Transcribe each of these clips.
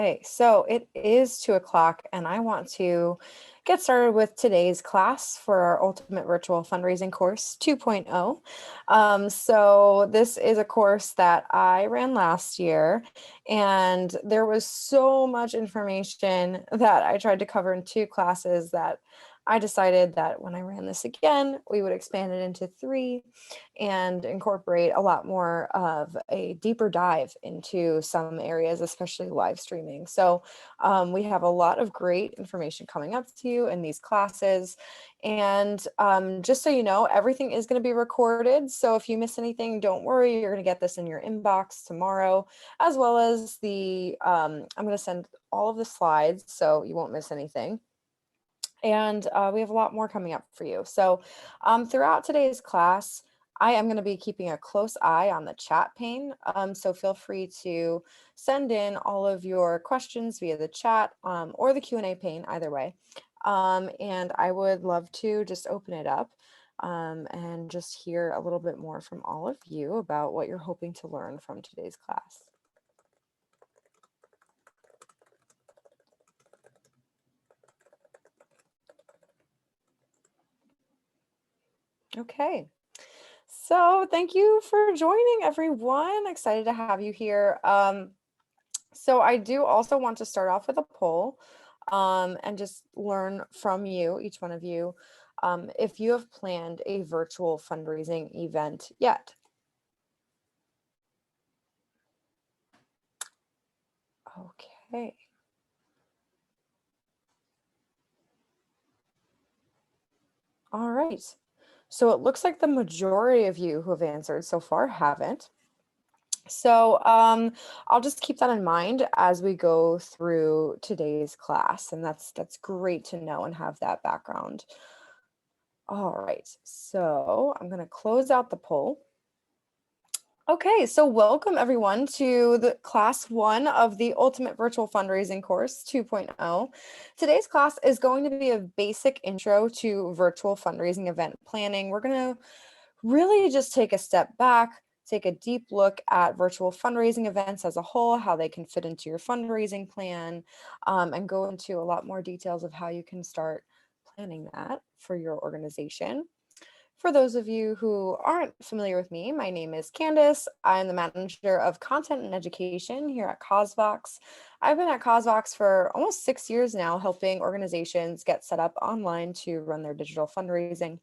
Okay, so it is 2 o'clock and I want to get started with today's class for our Ultimate Virtual Fundraising course 2.0. So this is a course that I ran last year, and there was so much information that I tried to cover in 2 classes that I decided that when I ran this again, we would expand it into 3 and incorporate a lot more of a deeper dive into some areas, especially live streaming. So we have a lot of great information coming up to you in these classes. And just so you know, everything is going to be recorded. So if you miss anything, don't worry, you're going to get this in your inbox tomorrow, as well as I'm going to send all of the slides so you won't miss anything. And we have a lot more coming up for you. So throughout today's class, I am going to be keeping a close eye on the chat pane. So feel free to send in all of your questions via the chat or the Q&A pane, either way. And I would love to just open it up and just hear a little bit more from all of you about what you're hoping to learn from today's class. Okay. So thank you for joining, everyone. Excited to have you here. So I do also want to start off with a poll and just learn from you, each one of you, if you have planned a virtual fundraising event yet. Okay. All right. So it looks like the majority of you who have answered so far haven't. So I'll just keep that in mind as we go through today's class, and that's great to know and have that background. All right, so I'm going to close out the poll. Okay, so welcome everyone to the class 1 of the Ultimate Virtual Fundraising course 2.0. Today's class is going to be a basic intro to virtual fundraising event planning. We're going to really just take a step back, take a deep look at virtual fundraising events as a whole, how they can fit into your fundraising plan, and go into a lot more details of how you can start planning that for your organization. For those of you who aren't familiar with me, my name is Candace. I'm the manager of content and education here at CauseVox. I've been at CauseVox for almost 6 years now, helping organizations get set up online to run their digital fundraising,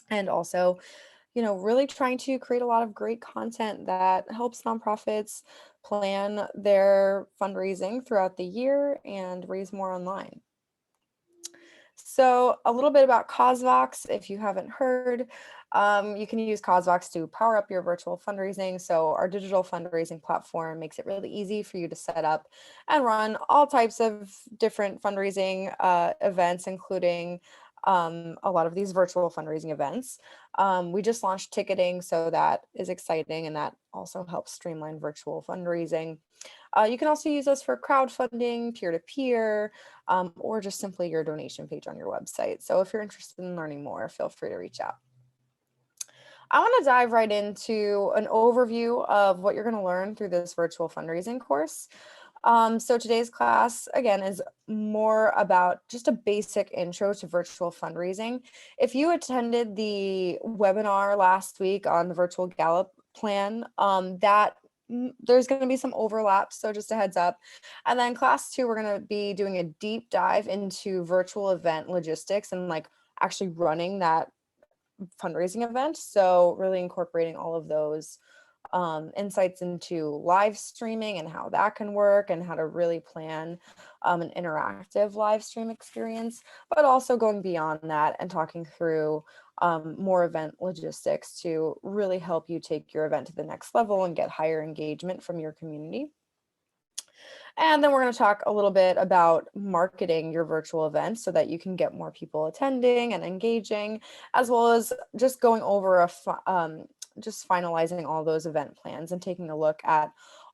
and also, really trying to create a lot of great content that helps nonprofits plan their fundraising throughout the year and raise more online. So a little bit about CauseVox, if you haven't heard, you can use CauseVox to power up your virtual fundraising. So our digital fundraising platform makes it really easy for you to set up and run all types of different fundraising events, including a lot of these virtual fundraising events. We just launched ticketing, so that is exciting, and that also helps streamline virtual fundraising. You can also use us for crowdfunding, peer-to-peer, or just simply your donation page on your website. So if you're interested in learning more, feel free to reach out. I want to dive right into an overview of what you're going to learn through this virtual fundraising course. So today's class, again, is more about just a basic intro to virtual fundraising. If you attended the webinar last week on the virtual gala plan, there's going to be some overlap, so just a heads up. And then class 2, we're going to be doing a deep dive into virtual event logistics and like actually running that fundraising event. So really incorporating all of those insights into live streaming and how that can work, and how to really plan an interactive live stream experience, but also going beyond that and talking through more event logistics to really help you take your event to the next level and get higher engagement from your community. And then we're going to talk a little bit about marketing your virtual events so that you can get more people attending and engaging, as well as just going over just finalizing all those event plans and taking a look at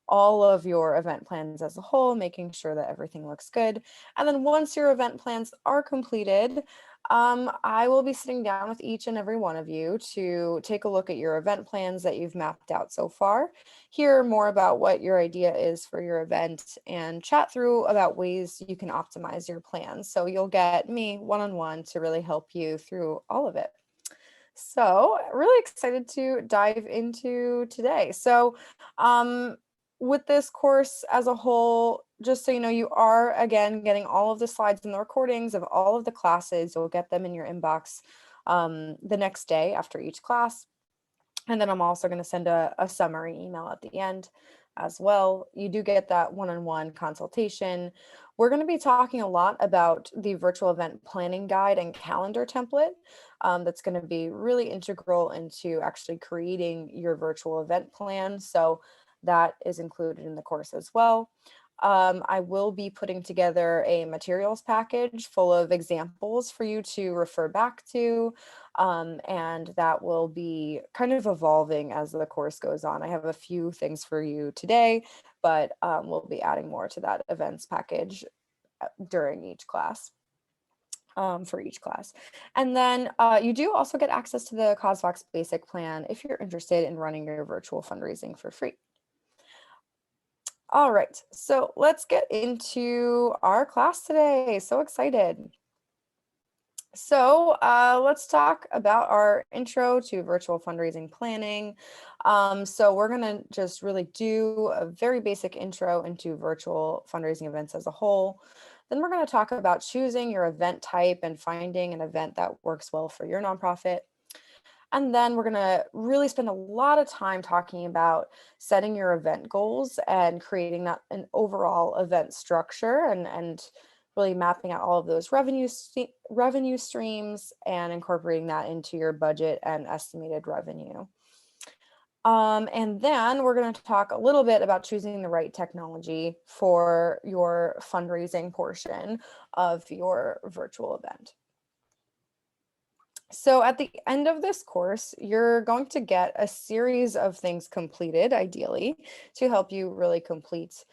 all of your event plans as a whole, making sure that everything looks good. And then once your event plans are completed, I will be sitting down with each and every one of you to take a look at your event plans that you've mapped out so far, hear more about what your idea is for your event, and chat through about ways you can optimize your plans. So you'll get me one-on-one to really help you through all of it. So, really excited to dive into today. So, um, with this course as a whole, just so you know, you are again getting all of the slides and the recordings of all of the classes. You'll get them in your inbox the next day after each class. And then I'm also going to send a summary email at the end as well. You do get that one-on-one consultation. We're going to be talking a lot about the virtual event planning guide and calendar template. That's going to be really integral into actually creating your virtual event plan. So that is included in the course as well. I will be putting together a materials package full of examples for you to refer back to. And that will be kind of evolving as the course goes on. I have a few things for you today, but we'll be adding more to that events package during each class. For each class. And then you do also get access to the CosVox basic plan if you're interested in running your virtual fundraising for free. All right, so let's get into our class today. So excited. So let's talk about our intro to virtual fundraising planning. So we're going to just really do a very basic intro into virtual fundraising events as a whole. Then we're going to talk about choosing your event type and finding an event that works well for your nonprofit. And then we're going to really spend a lot of time talking about setting your event goals and creating that an overall event structure and really mapping out all of those revenue streams and incorporating that into your budget and estimated revenue. And then we're going to talk a little bit about choosing the right technology for your fundraising portion of your virtual event. So at the end of this course, you're going to get a series of things completed, ideally, to help you really complete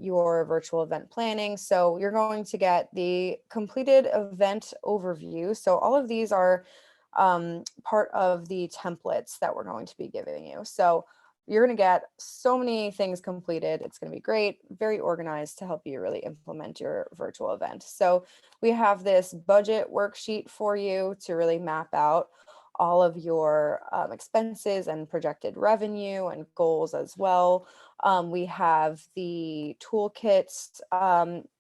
your virtual event planning. So you're going to get the completed event overview. So all of these are part of the templates that we're going to be giving you. So you're going to get so many things completed. It's going to be great, very organized to help you really implement your virtual event. So we have this budget worksheet for you to really map out all of your expenses and projected revenue and goals as well. We have the toolkits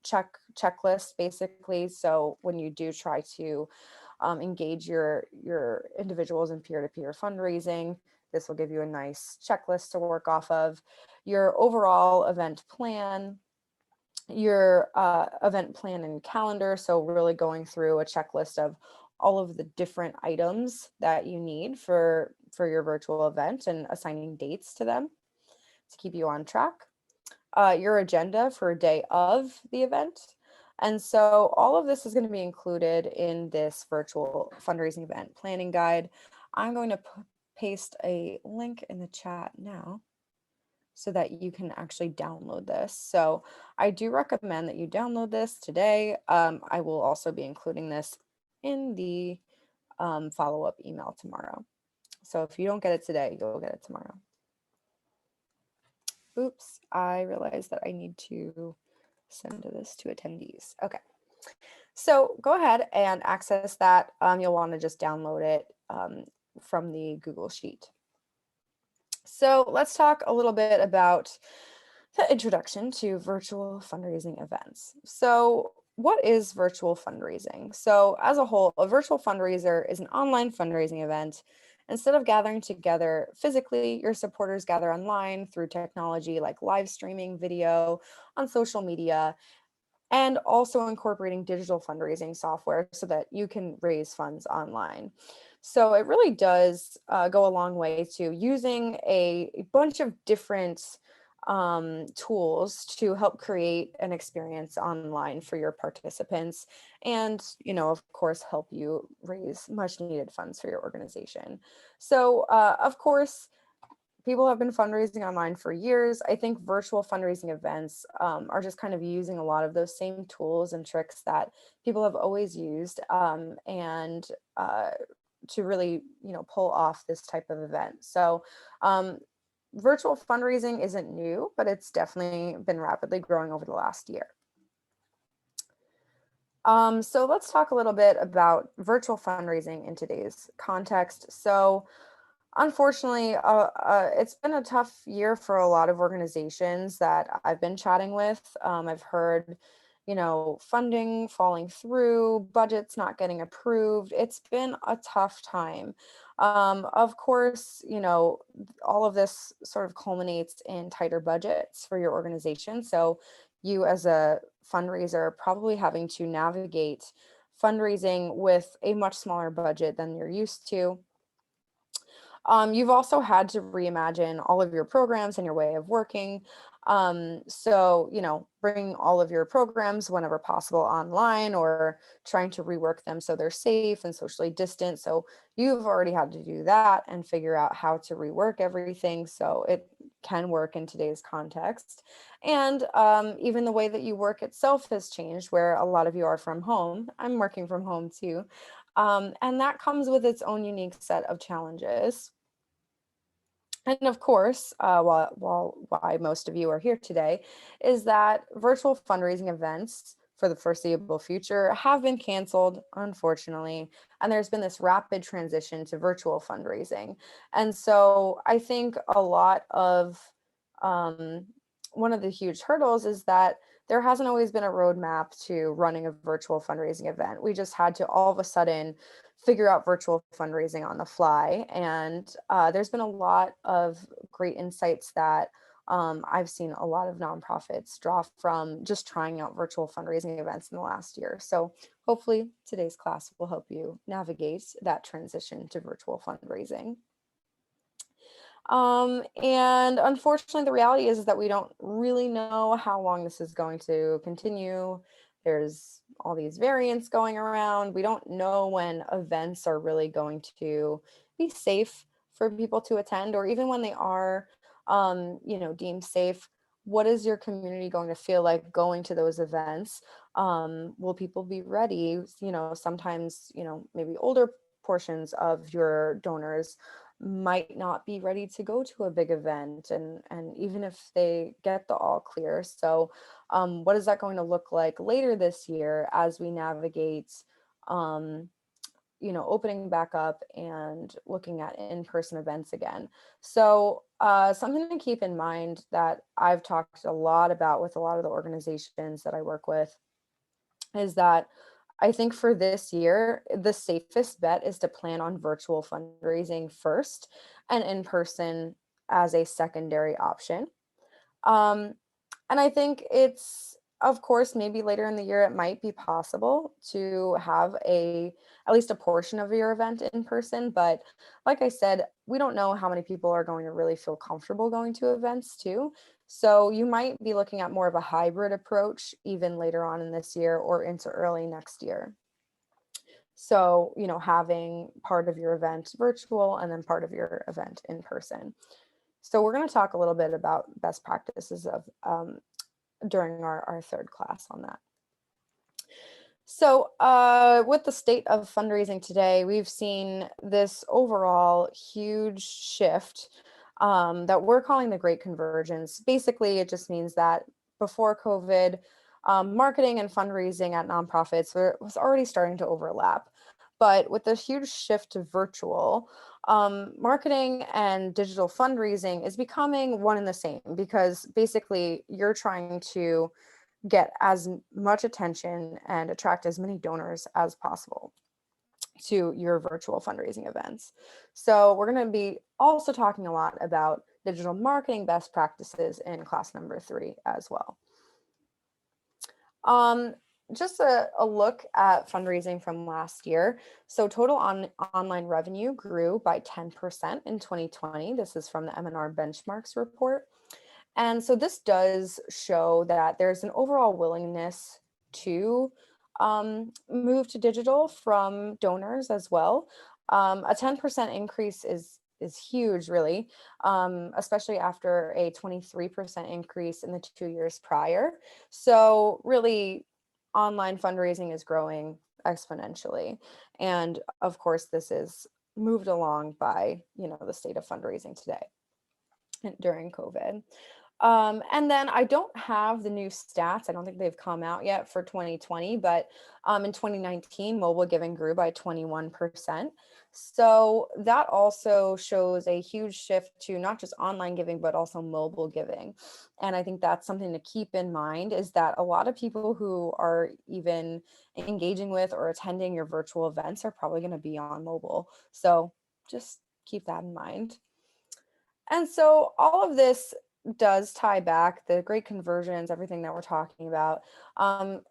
checklist basically. So when you do try to engage your individuals in peer-to-peer fundraising, this will give you a nice checklist to work off of. Your overall event plan, your event plan and calendar. So really going through a checklist of all of the different items that you need for your virtual event and assigning dates to them to keep you on track. Your agenda for a day of the event. And so all of this is going to be included in this virtual fundraising event planning guide. I'm going to paste a link in the chat now so that you can actually download this. So I do recommend that you download this today. I will also be including this in the follow-up email tomorrow. So if you don't get it today, you'll get it tomorrow. Oops, I realized that I need to send this to attendees. Okay. So go ahead and access that. You'll want to just download it from the Google Sheet. So let's talk a little bit about the introduction to virtual fundraising events. So what is virtual fundraising? So as a whole, a virtual fundraiser is an online fundraising event. Instead of gathering together physically, your supporters gather online through technology like live streaming video on social media, and also incorporating digital fundraising software so that you can raise funds online. So it really does go a long way to using a bunch of different tools to help create an experience online for your participants and, of course, help you raise much needed funds for your organization. So, of course, people have been fundraising online for years. I think virtual fundraising events are just kind of using a lot of those same tools and tricks that people have always used, and to really, pull off this type of event. So, um, virtual fundraising isn't new, but it's definitely been rapidly growing over the last year. So let's talk a little bit about virtual fundraising in today's context. So, unfortunately, it's been a tough year for a lot of organizations that I've been chatting with. I've heard, funding falling through, budgets not getting approved. It's been a tough time. Of course, all of this sort of culminates in tighter budgets for your organization. So, you as a fundraiser are probably having to navigate fundraising with a much smaller budget than you're used to. You've also had to reimagine all of your programs and your way of working. So, bring all of your programs whenever possible online, or trying to rework them so they're safe and socially distant. So, you've already had to do that and figure out how to rework everything so it can work in today's context. And even the way that you work itself has changed, where a lot of you are from home. I'm working from home too. And that comes with its own unique set of challenges. And of course, why most of you are here today is that virtual fundraising events for the foreseeable future have been canceled, unfortunately. And there's been this rapid transition to virtual fundraising. And so I think a lot of um, one of the huge hurdles is that there hasn't always been a roadmap to running a virtual fundraising event. We just had to all of a sudden figure out virtual fundraising on the fly. And there's been a lot of great insights that I've seen a lot of nonprofits draw from just trying out virtual fundraising events in the last year. So hopefully today's class will help you navigate that transition to virtual fundraising. And unfortunately, the reality is that we don't really know how long this is going to continue. There's all these variants going around. We don't know when events are really going to be safe for people to attend, or even when they are, deemed safe. What is your community going to feel like going to those events? Will people be ready? Sometimes, maybe older portions of your donors might not be ready to go to a big event, and even if they get the all clear. So what is that going to look like later this year as we navigate um, opening back up and looking at in-person events again? So something to keep in mind that I've talked a lot about with a lot of the organizations that I work with is that I think for this year, the safest bet is to plan on virtual fundraising first and in person as a secondary option. Um, and I think it's, of course, maybe later in the year, it might be possible to have at least a portion of your event in person. But like I said, we don't know how many people are going to really feel comfortable going to events too. So you might be looking at more of a hybrid approach even later on in this year or into early next year. So, having part of your event virtual and then part of your event in person. So we're going to talk a little bit about best practices of during our third class on that. So with the state of fundraising today, we've seen this overall huge shift that we're calling the Great Convergence. Basically, it just means that before COVID, marketing and fundraising at nonprofits was already starting to overlap. But with the huge shift to virtual, marketing and digital fundraising is becoming one and the same, because basically you're trying to get as much attention and attract as many donors as possible to your virtual fundraising events. So we're going to be also talking a lot about digital marketing best practices in class number 3 as well. Just a look at fundraising from last year. So total online revenue grew by 10% in 2020. This is from the M&R Benchmarks report. And so this does show that there's an overall willingness to move to digital from donors as well. A 10% increase is is huge, really, especially after a 23% increase in the 2 years prior. So really, online fundraising is growing exponentially. And of course, this is moved along by, the state of fundraising today during COVID. And then I don't have the new stats. I don't think they've come out yet for 2020, but in 2019, mobile giving grew by 21%. So that also shows a huge shift to not just online giving, but also mobile giving. And I think that's something to keep in mind, is that a lot of people who are even engaging with or attending your virtual events are probably going to be on mobile. So just keep that in mind. And so all of this does tie back, the great conversions, everything that we're talking about,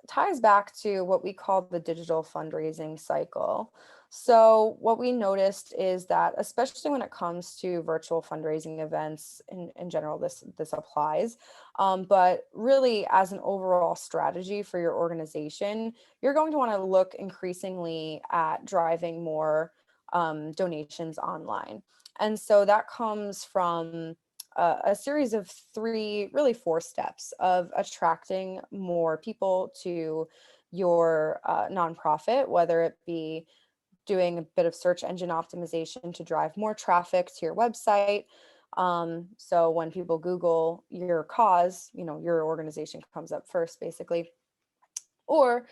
ties back to what we call the digital fundraising cycle. So what we noticed is that, especially when it comes to virtual fundraising events, in general, this applies, but really as an overall strategy for your organization, you're going to want to look increasingly at driving more donations online. And so that comes from a series of three, really four steps of attracting more people to your nonprofit, whether it be doing a bit of search engine optimization to drive more traffic to your website. So when people Google your cause, your organization comes up first, basically. Or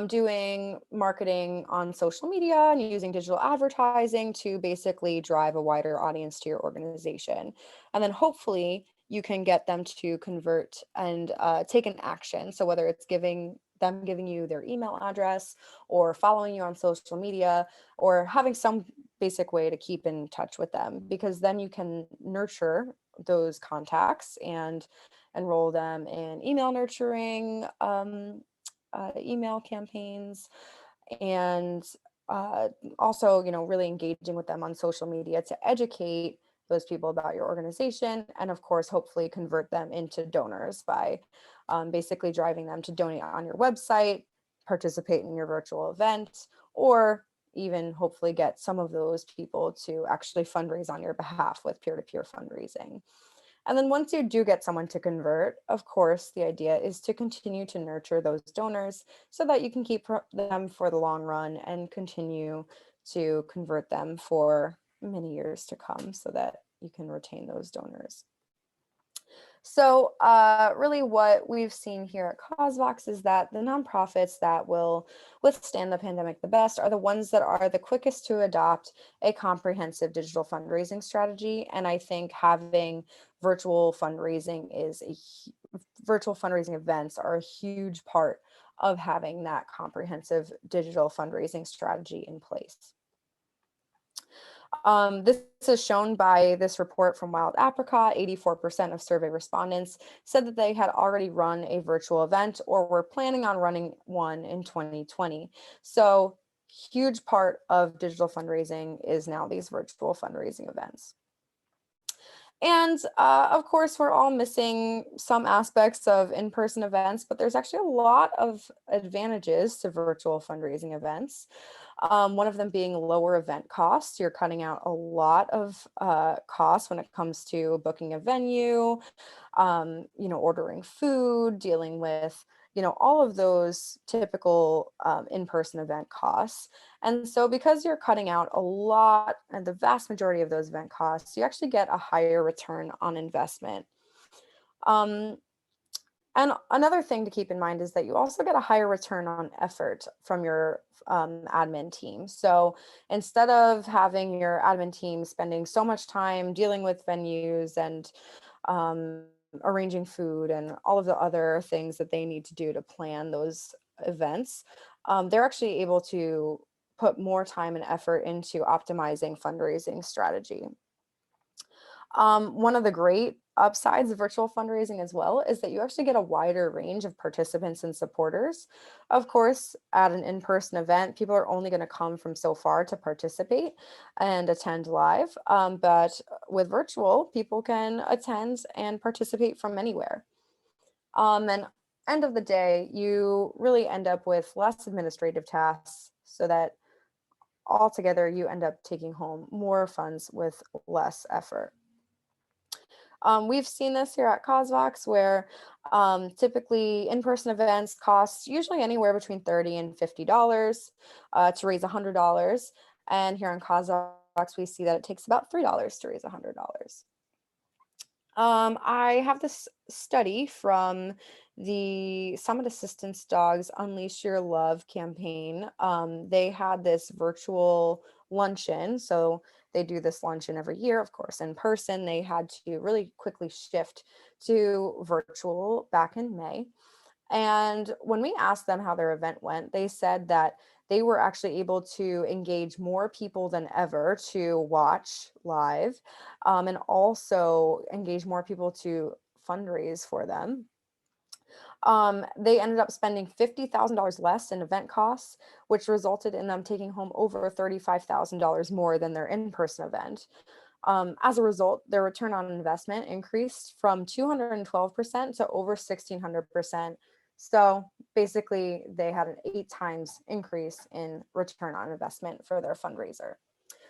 doing marketing on social media and using digital advertising to basically drive a wider audience to your organization. And then hopefully you can get them to convert and take an action. So whether it's giving you their email address, or following you on social media, or having some basic way to keep in touch with them, because then you can nurture those contacts and enroll them in email nurturing, email campaigns, and also, really engaging with them on social media to educate those people about your organization, and of course, hopefully convert them into donors by basically driving them to donate on your website, participate in your virtual event, or even hopefully get some of those people to actually fundraise on your behalf with peer-to-peer fundraising. And then once you do get someone to convert, of course, the idea is to continue to nurture those donors so that you can keep them for the long run and continue to convert them for many years to come so that you can retain those donors. So really what we've seen here at CauseVox is that the nonprofits that will withstand the pandemic the best are the ones that are the quickest to adopt a comprehensive digital fundraising strategy. And I think having virtual fundraising virtual fundraising events are a huge part of having that comprehensive digital fundraising strategy in place. This is shown by this report from Wild Apricot. 84% of survey respondents said that they had already run a virtual event or were planning on running one in 2020. So huge part of digital fundraising is now these virtual fundraising events. And of course, we're all missing some aspects of in-person events, but there's actually a lot of advantages to virtual fundraising events. One of them being lower event costs. You're cutting out a lot of costs when it comes to booking a venue, ordering food, dealing with, all of those typical in-person event costs. And so because you're cutting out a lot and the vast majority of those event costs, you actually get a higher return on investment. And another thing to keep in mind is that you also get a higher return on effort from your admin team. So instead of having your admin team spending so much time dealing with venues and arranging food and all of the other things that they need to do to plan those events, they're actually able to put more time and effort into optimizing fundraising strategy. One of the great upsides of virtual fundraising as well is that you actually get a wider range of participants and supporters. Of course, at an in-person event, people are only going to come from so far to participate and attend live. But with virtual, people can attend and participate from anywhere. And end of the day, you really end up with less administrative tasks so that altogether you end up taking home more funds with less effort. We've seen this here at Cosvox where typically in-person events cost usually anywhere between $30 and $50 to raise $100. And here on Cosvox, we see that it takes about $3 to raise $100. I have this study from the Summit Assistance Dogs Unleash Your Love campaign. They had this virtual luncheon. So they do this luncheon every year, of course, in person. They had to really quickly shift to virtual back in May. And when we asked them how their event went, they said that they were actually able to engage more people than ever to watch live, and also engage more people to fundraise for them. They ended up spending $50,000 less in event costs, which resulted in them taking home over $35,000 more than their in-person event. As a result, their return on investment increased from 212% to over 1,600%. So basically, they had an 8 times increase in return on investment for their fundraiser.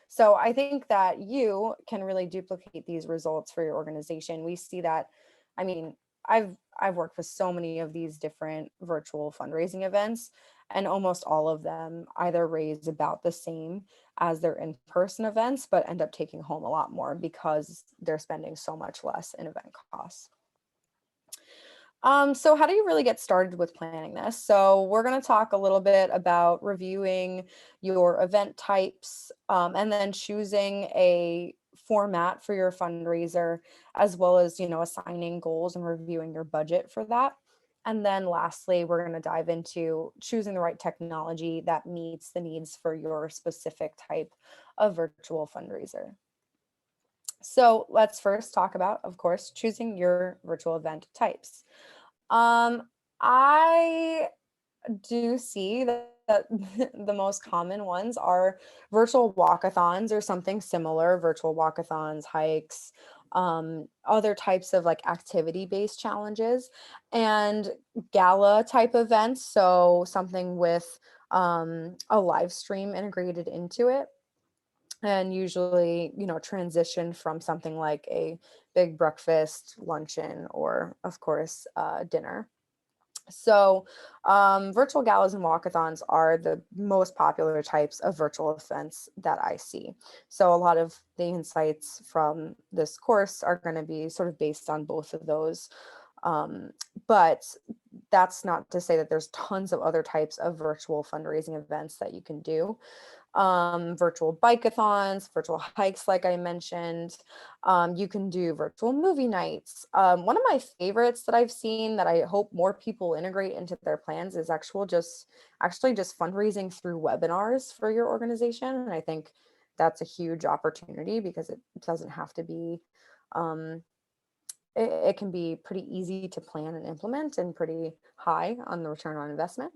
So I think that you can really duplicate these results for your organization. We see that, I mean, I've worked with so many of these different virtual fundraising events, and almost all of them either raise about the same as their in-person events, but end up taking home a lot more because they're spending so much less in event costs. So how do you really get started with planning this? So we're going to talk a little bit about reviewing your event types, and then choosing a format for your fundraiser, as well as, assigning goals and reviewing your budget for that. And then lastly, we're going to dive into choosing the right technology that meets the needs for your specific type of virtual fundraiser. So let's first talk about, of course, choosing your virtual event types. Um, I do see that the most common ones are virtual walkathons or something similar, virtual walkathons, hikes, other types of like activity-based challenges, and gala type events. So something with a live stream integrated into it. And usually, transition from something like a big breakfast, luncheon, or of course, dinner. So, virtual galas and walkathons are the most popular types of virtual events that I see. So, a lot of the insights from this course are going to be sort of based on both of those. But that's not to say that there's tons of other types of virtual fundraising events that you can do. Virtual bikeathons, virtual hikes, like I mentioned. You can do virtual movie nights. One of my favorites that I've seen that I hope more people integrate into their plans is actually just fundraising through webinars for your organization. And I think that's a huge opportunity because it doesn't have to be, it can be pretty easy to plan and implement and pretty high on the return on investment.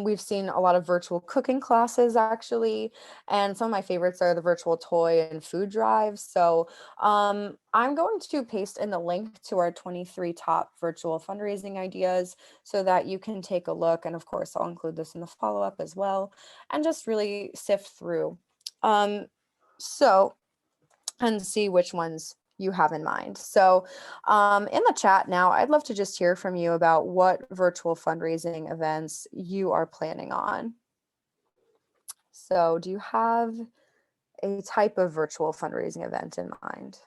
We've seen a lot of virtual cooking classes actually, and some of my favorites are the virtual toy and food drives. So I'm going to paste in the link to our 23 top virtual fundraising ideas so that you can take a look. And of course, I'll include this in the follow-up as well, and just really sift through. Um, so and see which ones you have in mind. So in the chat now, I'd love to just hear from you about what virtual fundraising events you are planning on. So do you have a type of virtual fundraising event in mind?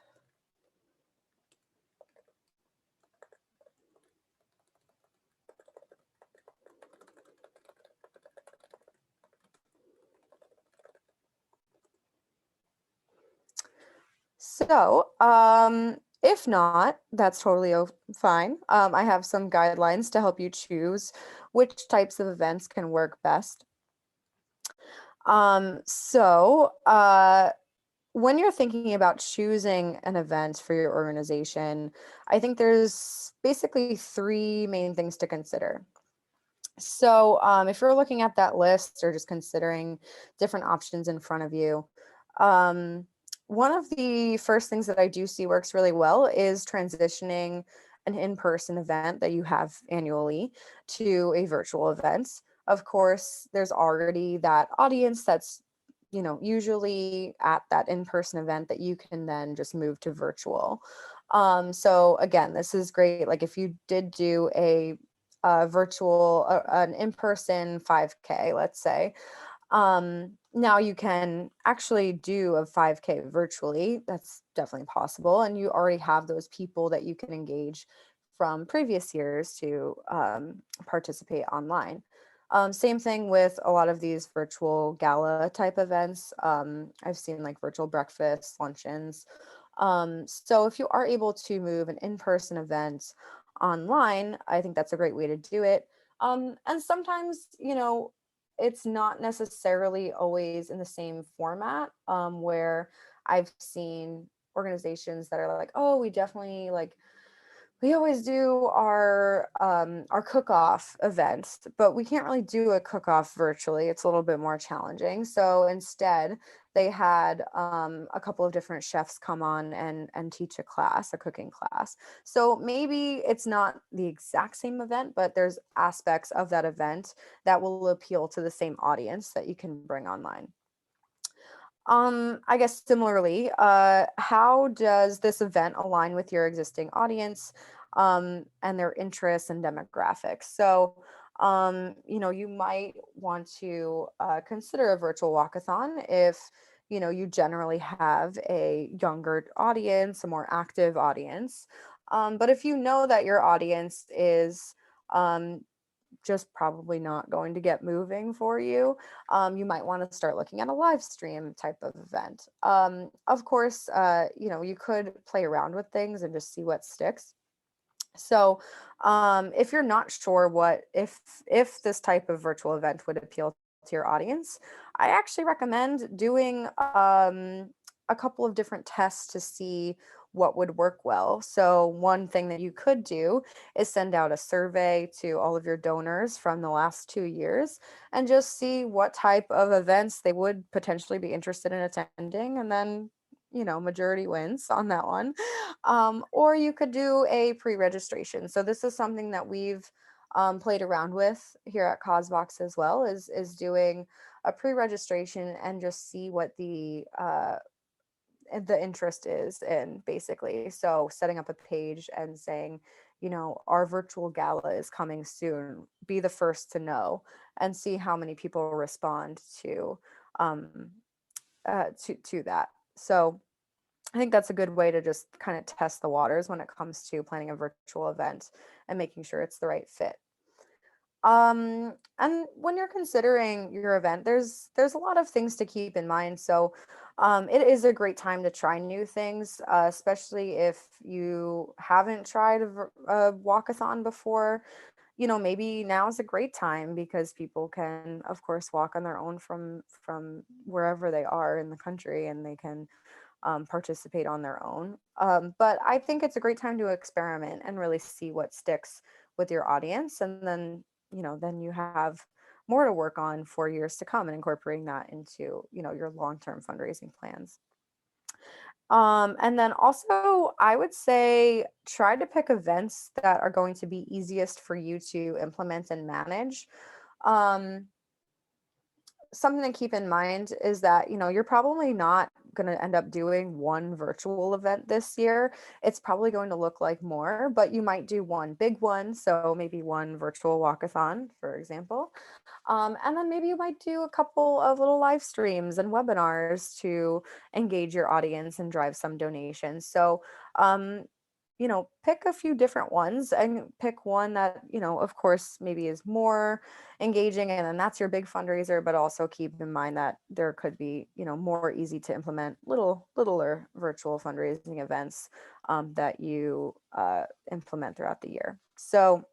So, if not, that's totally fine. I have some guidelines to help you choose which types of events can work best. When you're thinking about choosing an event for your organization, I think there's basically three main things to consider. So, if you're looking at that list or just considering different options in front of you, um, one of the first things that I do see works really well is transitioning an in-person event that you have annually to a virtual event. Of course, there's already that audience that's usually at that in-person event that you can then just move to virtual. So again, this is great. Like if you did do an in-person 5K, let's say, now you can actually do a 5K virtually. That's definitely possible. And you already have those people that you can engage from previous years to participate online. Same thing with a lot of these virtual gala type events. I've seen like virtual breakfasts, luncheons. So if you are able to move an in-person event online, I think that's a great way to do it. And sometimes, it's not necessarily always in the same format, where I've seen organizations that are like, oh, we always do our cook-off events, but we can't really do a cook-off virtually. It's a little bit more challenging. So instead, they had a couple of different chefs come on and teach a cooking class. So maybe it's not the exact same event, but there's aspects of that event that will appeal to the same audience that you can bring online. I guess similarly, how does this event align with your existing audience, and their interests and demographics? So, you might want to consider a virtual walkathon if, you generally have a younger audience, a more active audience. But if you know that your audience is um, just probably not going to get moving for you, you might want to start looking at a live stream type of event. Of course, you could play around with things and just see what sticks. So, if you're not sure if this type of virtual event would appeal to your audience, I actually recommend doing a couple of different tests to see what would work well. So, one thing that you could do is send out a survey to all of your donors from the last 2 years and just see what type of events they would potentially be interested in attending, and then majority wins on that one. Or you could do a pre-registration. So this is something that we've played around with here at CauseVox as well, is doing a pre-registration and just see what the interest is in, basically. So setting up a page and saying, our virtual gala is coming soon. Be the first to know, and see how many people respond um, to that. So I think that's a good way to just kind of test the waters when it comes to planning a virtual event and making sure it's the right fit. And when you're considering your event, there's a lot of things to keep in mind. So, it is a great time to try new things, especially if you haven't tried a walkathon before. Maybe now is a great time because people can, of course, walk on their own from wherever they are in the country, and they can participate on their own. But I think it's a great time to experiment and really see what sticks with your audience. And then, then you have more to work on for years to come and incorporating that into, your long-term fundraising plans. And then also, I would say try to pick events that are going to be easiest for you to implement and manage. Um, Something to keep in mind is that, you're probably not going to end up doing one virtual event this year. It's probably going to look like more, but you might do one big one. So maybe one virtual walkathon, for example. And then maybe you might do a couple of little live streams and webinars to engage your audience and drive some donations. So, pick a few different ones and pick one that, of course, maybe is more engaging, and then that's your big fundraiser. But also keep in mind that there could be, more easy to implement littler virtual fundraising events that you implement throughout the year. So,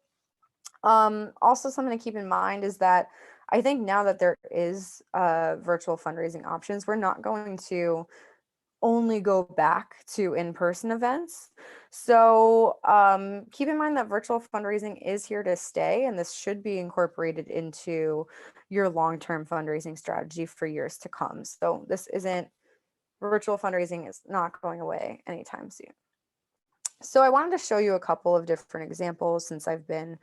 also something to keep in mind is that I think now that there is virtual fundraising options, we're not going to only go back to in-person events. So, keep in mind that virtual fundraising is here to stay, and this should be incorporated into your long-term fundraising strategy for years to come. So virtual fundraising is not going away anytime soon. So I wanted to show you a couple of different examples since I've been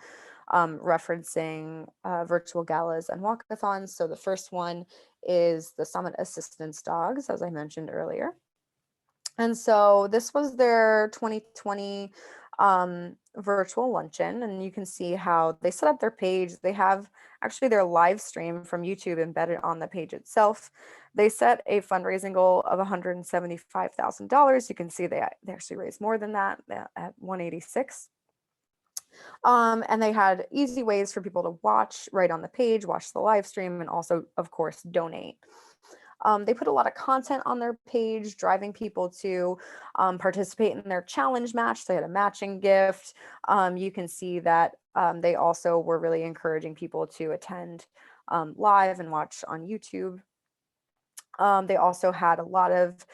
referencing virtual galas and walkathons. So the first one is the Summit Assistance Dogs, as I mentioned earlier. And so this was their 2020 virtual luncheon, and you can see how they set up their page. They have actually their live stream from YouTube embedded on the page itself. They set a fundraising goal of $175,000. You can see they actually raised more than that at 186. And they had easy ways for people to watch right on the page, watch the live stream, and also, of course, donate. They put a lot of content on their page, driving people to participate in their challenge match. They had a matching gift. You can see that they also were really encouraging people to attend live and watch on YouTube. They also had a lot of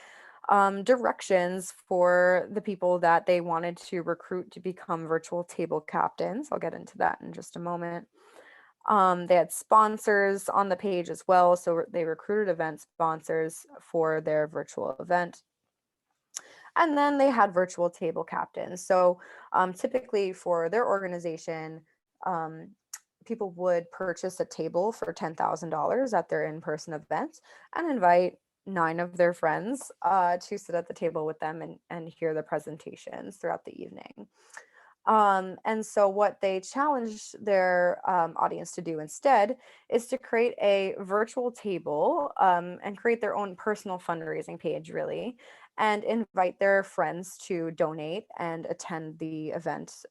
directions for the people that they wanted to recruit to become virtual table captains. I'll get into that in just a moment. They had sponsors on the page as well. So they recruited event sponsors for their virtual event. And then they had virtual table captains. So typically for their organization, um, people would purchase a table for $10,000 at their in-person event and invite 9 of their friends to sit at the table with them and hear the presentations throughout the evening. And so what they challenged their audience to do instead is to create a virtual table and create their own personal fundraising page, really, and invite their friends to donate and attend the event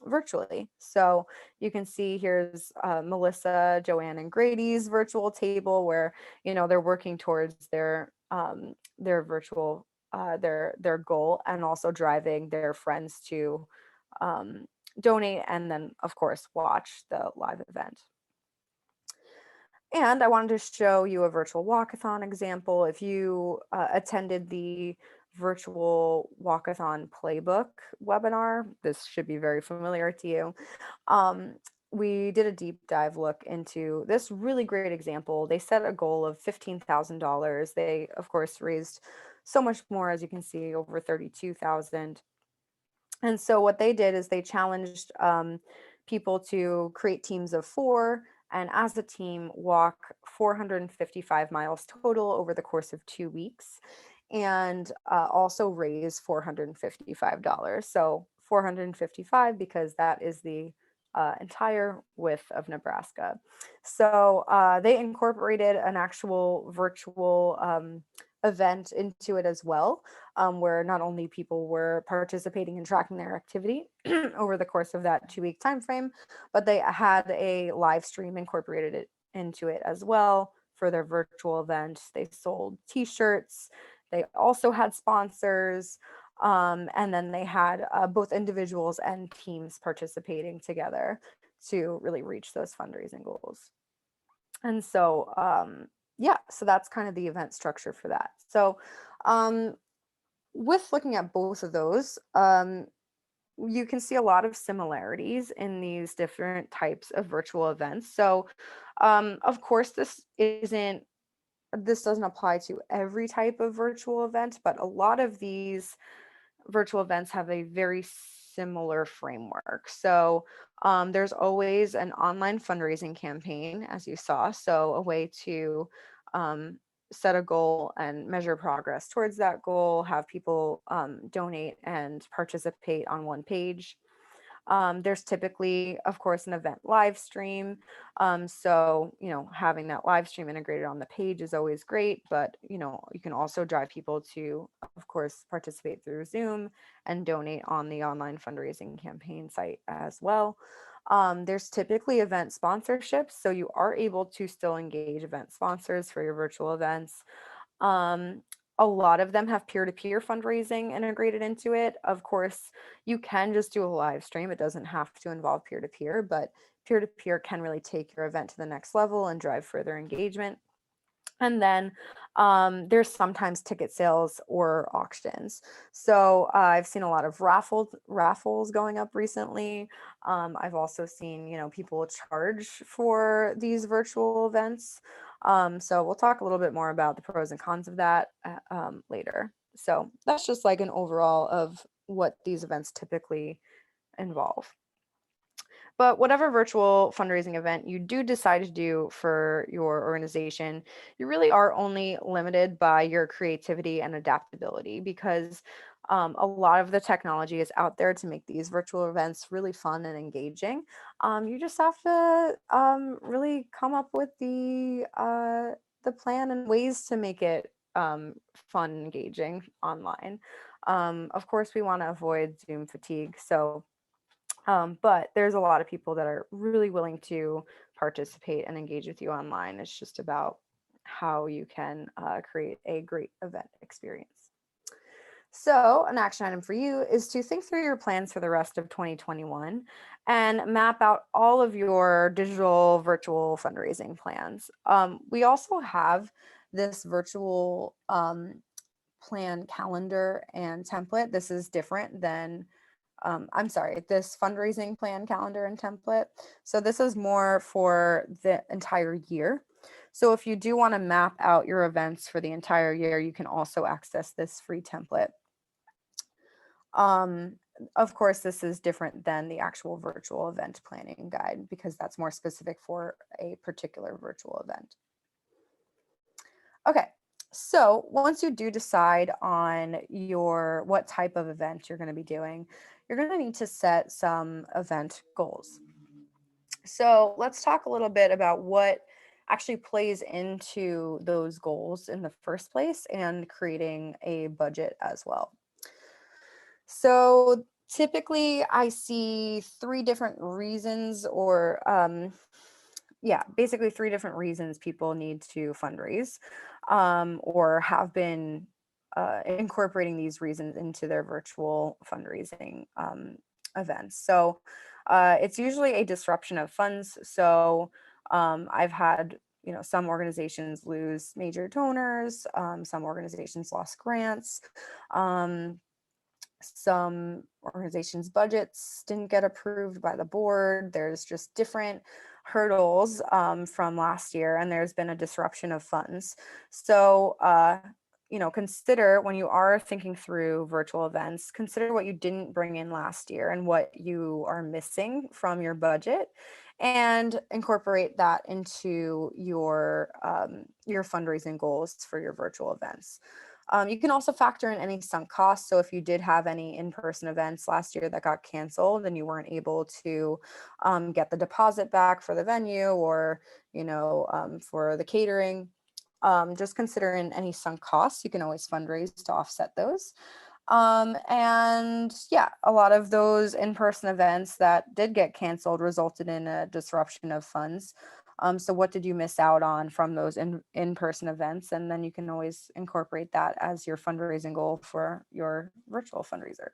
virtually. So you can see here's Melissa, Joanne, and Grady's virtual table where, they're working towards their virtual their goal, and also driving their friends to um, donate and then, of course, watch the live event. And I wanted to show you a virtual walkathon example. If you attended the virtual walkathon playbook webinar, this should be very familiar to you. We did a deep dive look into this really great example. They set a goal of $15,000. They, of course, raised so much more, as you can see, over 32,000. And so what they did is they challenged people to create teams of 4, and as a team walk 455 miles total over the course of 2 weeks, and also raise $455. So 455 because that is the entire width of Nebraska. So they incorporated an actual virtual event into it as well, where not only people were participating and tracking their activity over the course of that 2-week time frame, but they had a live stream incorporated it into it as well for their virtual event. They sold t-shirts. They also had sponsors. And then they had both individuals and teams participating together to really reach those fundraising goals. And so, yeah, so that's kind of the event structure for that. So, with looking at both of those, you can see a lot of similarities in these different types of virtual events. So, of course, this doesn't apply to every type of virtual event, but a lot of these virtual events have a very similar framework. So there's always an online fundraising campaign, as you saw. So a way to um, set a goal and measure progress towards that goal, have people donate and participate on one page. There's typically, of course, an event live stream. So, having that live stream integrated on the page is always great, but, you can also drive people to, of course, participate through Zoom and donate on the online fundraising campaign site as well. There's typically event sponsorships, so you are able to still engage event sponsors for your virtual events. Um, a lot of them have peer-to-peer fundraising integrated into it. Of course, you can just do a live stream. It doesn't have to involve peer-to-peer, but peer-to-peer can really take your event to the next level and drive further engagement. And then there's sometimes ticket sales or auctions. So I've seen a lot of raffles going up recently. I've also seen, people charge for these virtual events. So we'll talk a little bit more about the pros and cons of that later. So that's just like an overall of what these events typically involve. But whatever virtual fundraising event you do decide to do for your organization, you really are only limited by your creativity and adaptability because a lot of the technology is out there to make these virtual events really fun and engaging. You just have to really come up with the plan and ways to make it fun and engaging online. Of course, we want to avoid Zoom fatigue, so but there's a lot of people that are really willing to participate and engage with you online. It's just about how you can create a great event experience. So, an action item for you is to think through your plans for the rest of 2021 and map out all of your digital virtual fundraising plans. We also have this virtual plan calendar and template. This is different than I'm sorry, this fundraising plan calendar and template. So this is more for the entire year. So if you do want to map out your events for the entire year, you can also access this free template. Um, of course, this is different than the actual virtual event planning guide because that's more specific for a particular virtual event. Okay, so once you do decide on what type of event you're going to be doing, you're going to need to set some event goals. So let's talk a little bit about what actually plays into those goals in the first place and creating a budget as well. So typically I see three different reasons or yeah, basically three different reasons people need to fundraise or have been incorporating these reasons into their virtual fundraising events. So it's usually a disruption of funds. So I've had some organizations lose major donors, some organizations lost grants, um, some organizations' budgets didn't get approved by the board. There's just different hurdles from last year, and there's been a disruption of funds. So, consider when you are thinking through virtual events, consider what you didn't bring in last year and what you are missing from your budget, and incorporate that into your fundraising goals for your virtual events. You can also factor in any sunk costs. So if you did have any in-person events last year that got canceled and you weren't able to get the deposit back for the venue or, for the catering, just consider in any sunk costs. You can always fundraise to offset those. And yeah, a lot of those in-person events that did get canceled resulted in a disruption of funds. So what did you miss out on from those in-person events? And then you can always incorporate that as your fundraising goal for your virtual fundraiser.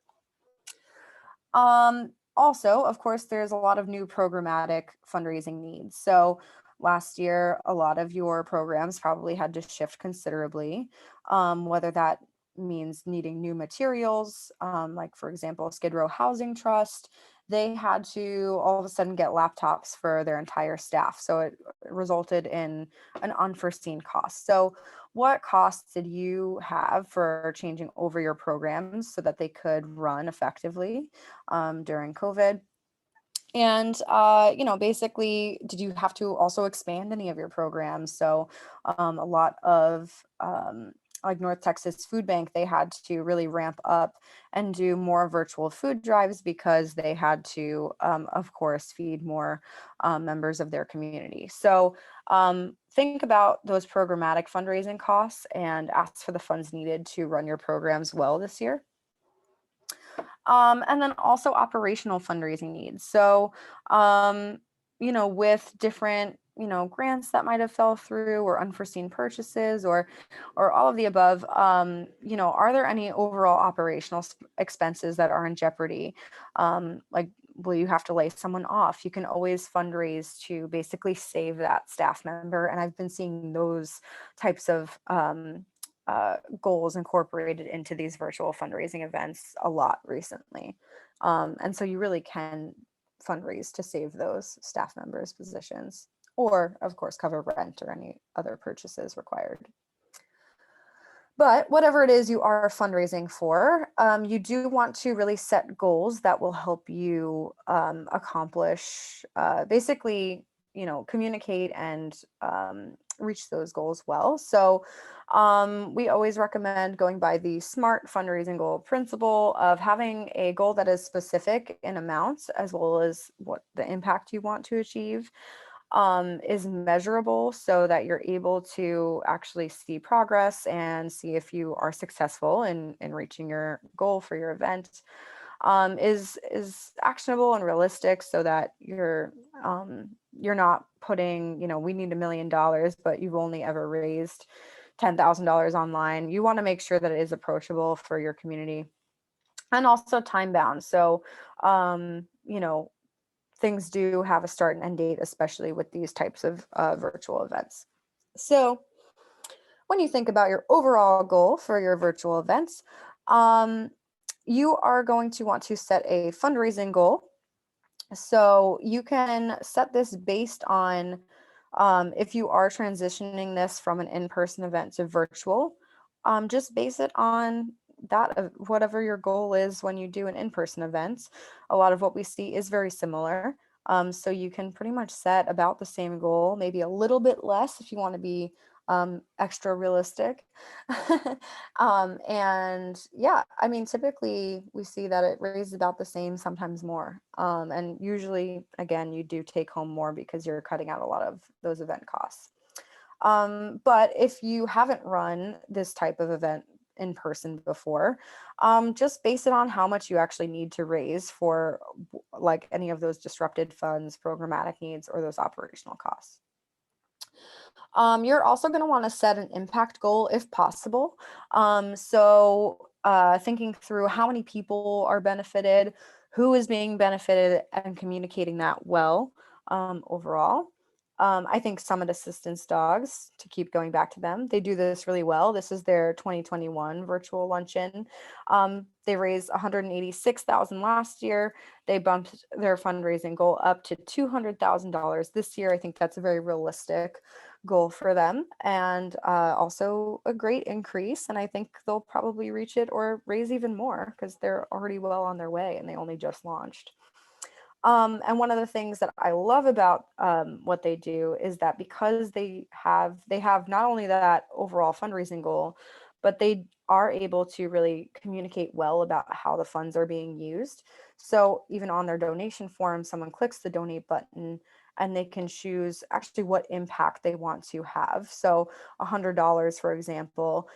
Also, of course, there's a lot of new programmatic fundraising needs. So last year, a lot of your programs probably had to shift considerably, whether that means needing new materials, like for example, Skid Row Housing Trust, they had to all of a sudden get laptops for their entire staff. So it resulted in an unforeseen cost. So what costs did you have for changing over your programs so that they could run effectively during COVID? And, basically, did you have to also expand any of your programs? So a lot of like North Texas Food Bank, they had to really ramp up and do more virtual food drives because they had to, of course, feed more members of their community. So think about those programmatic fundraising costs and ask for the funds needed to run your programs well this year. And then also operational fundraising needs. So, with different, grants that might have fell through or unforeseen purchases or all of the above, are there any overall operational expenses that are in jeopardy? Like, will you have to lay someone off? You can always fundraise to basically save that staff member. And I've been seeing those types of goals incorporated into these virtual fundraising events a lot recently. And so you really can fundraise to save those staff members' positions, or of course, cover rent or any other purchases required. But whatever it is you are fundraising for, you do want to really set goals that will help you accomplish, basically, communicate and reach those goals well. So we always recommend going by the SMART fundraising goal principle of having a goal that is specific in amounts as well as what the impact you want to achieve, is measurable so that you're able to actually see progress and see if you are successful in reaching your goal for your event, is actionable and realistic so that you're not putting, we need $1 million, but you've only ever raised $10,000 online. You want to make sure that it is approachable for your community and also time bound. So, things do have a start and end date, especially with these types of virtual events. So, when you think about your overall goal for your virtual events, um, you are going to want to set a fundraising goal. So, you can set this based on if you are transitioning this from an in person event to virtual, just base it on that, whatever your goal is when you do an in person event. A lot of what we see is very similar. So you can pretty much set about the same goal, maybe a little bit less if you want to be extra realistic. And yeah, I mean, typically we see that it raises about the same, sometimes more. And usually, again, you do take home more because you're cutting out a lot of those event costs. But if you haven't run this type of event in person before, just base it on how much you actually need to raise for like any of those disrupted funds, programmatic needs, or those operational costs. You're also going to want to set an impact goal if possible. Thinking through how many people are benefited, who is being benefited, and communicating that well overall. I think Summit Assistance Dogs, to keep going back to them, they do this really well. This is their 2021 virtual luncheon. They raised 186,000 last year. They bumped their fundraising goal up to $200,000 this year. I think that's a very realistic goal for them, and also a great increase. And I think they'll probably reach it or raise even more because they're already well on their way and they only just launched. And one of the things that I love about what they do is that because they have not only that overall fundraising goal, but they are able to really communicate well about how the funds are being used. So even on their donation form, someone clicks the donate button and they can choose actually what impact they want to have. So $100, for example,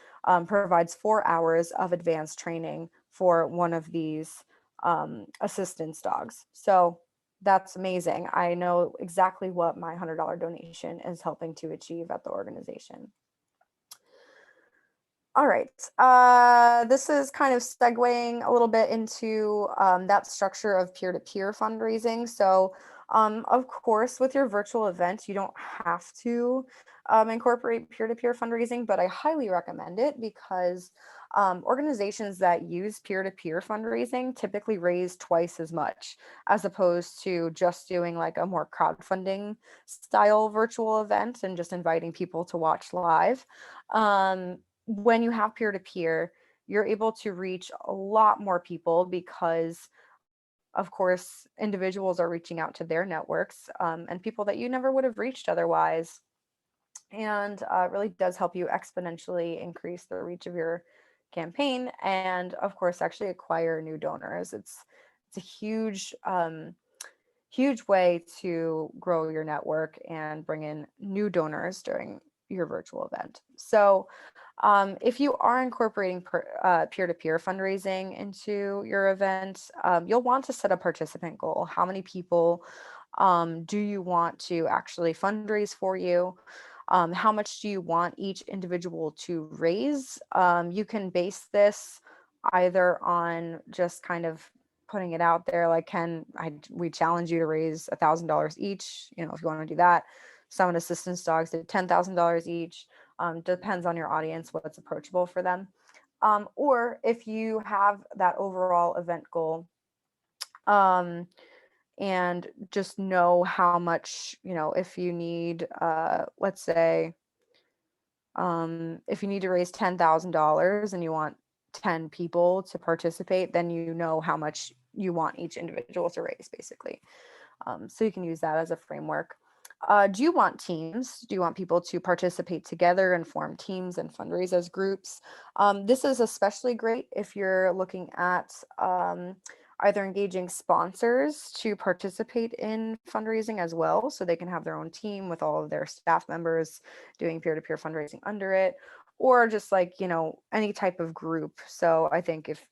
provides 4 hours of advanced training for one of these assistance dogs. So that's amazing. I know exactly what my $100 donation is helping to achieve at the organization. All right. This is kind of segueing a little bit into that structure of peer-to-peer fundraising. So, of course, with your virtual event, you don't have to incorporate peer-to-peer fundraising, but I highly recommend it because organizations that use peer-to-peer fundraising typically raise twice as much as opposed to just doing like a more crowdfunding style virtual event and just inviting people to watch live. When you have peer to peer, you're able to reach a lot more people because, of course, individuals are reaching out to their networks, and people that you never would have reached otherwise. And it really does help you exponentially increase the reach of your campaign and, of course, actually acquire new donors. It's a huge way to grow your network and bring in new donors during your virtual event. So, if you are incorporating peer-to-peer fundraising into your event, you'll want to set a participant goal. How many people do you want to actually fundraise for you? How much do you want each individual to raise? You can base this either on just kind of putting it out there, like, we challenge you to raise $1,000 each, if you want to do that. Some assistance dogs did $10,000 each. Depends on your audience, what's approachable for them. Or if you have that overall event goal, um, and just know how much, if you need, let's say, If you need to raise $10,000 and you want 10 people to participate, then you know how much you want each individual to raise, basically. So you can use that as a framework. Do you want teams? Do you want people to participate together and form teams and fundraise as groups? This is especially great if you're looking at either engaging sponsors to participate in fundraising as well, so they can have their own team with all of their staff members doing peer-to-peer fundraising under it, or just like, any type of group. So I think if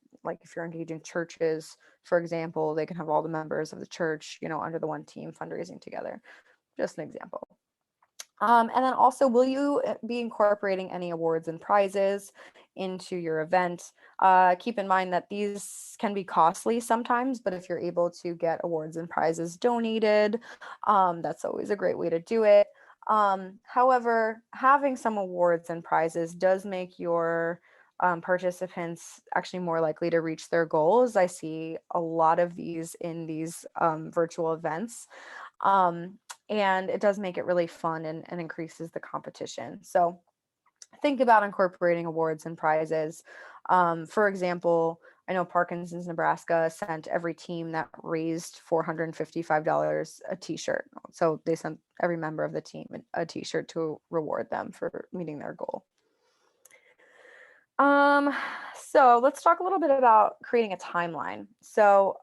you're engaging churches, for example, they can have all the members of the church, under the one team fundraising together. Just an example. And then also, will you be incorporating any awards and prizes into your event? Keep in mind that these can be costly sometimes, but if you're able to get awards and prizes donated, that's always a great way to do it. However, having some awards and prizes does make your participants actually more likely to reach their goals. I see a lot of these in these virtual events. Um, and it does make it really fun and increases the competition. So think about incorporating awards and prizes. For example, I know Parkinson's Nebraska sent every team that raised $455 a t-shirt. So they sent every member of the team a t-shirt to reward them for meeting their goal. So let's talk a little bit about creating a timeline. So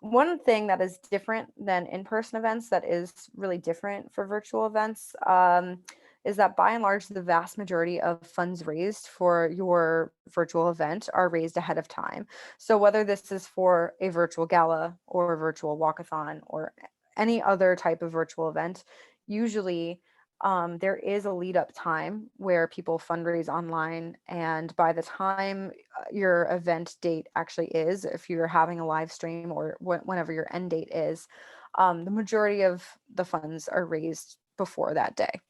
one thing that is different than in-person events, that is really different for virtual events, is that by and large, the vast majority of funds raised for your virtual event are raised ahead of time. So whether this is for a virtual gala or a virtual walkathon or any other type of virtual event, usually there is a lead up time where people fundraise online. And by the time your event date actually is, if you're having a live stream or whenever your end date is, the majority of the funds are raised before that day,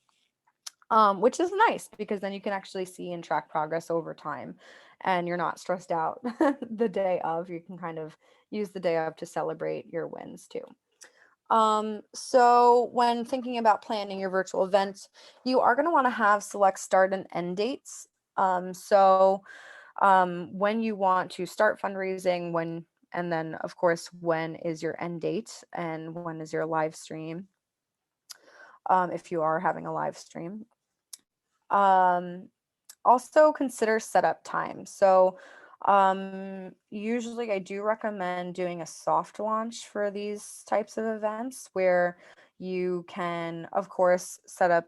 which is nice because then you can actually see and track progress over time and you're not stressed out the day of. You can kind of use the day of to celebrate your wins too. So when thinking about planning your virtual event, you are going to want to have select start and end dates. When you want to start fundraising, and then of course, when is your end date and when is your live stream? If you are having a live stream. Also consider setup time. So usually I do recommend doing a soft launch for these types of events where you can, of course, set up,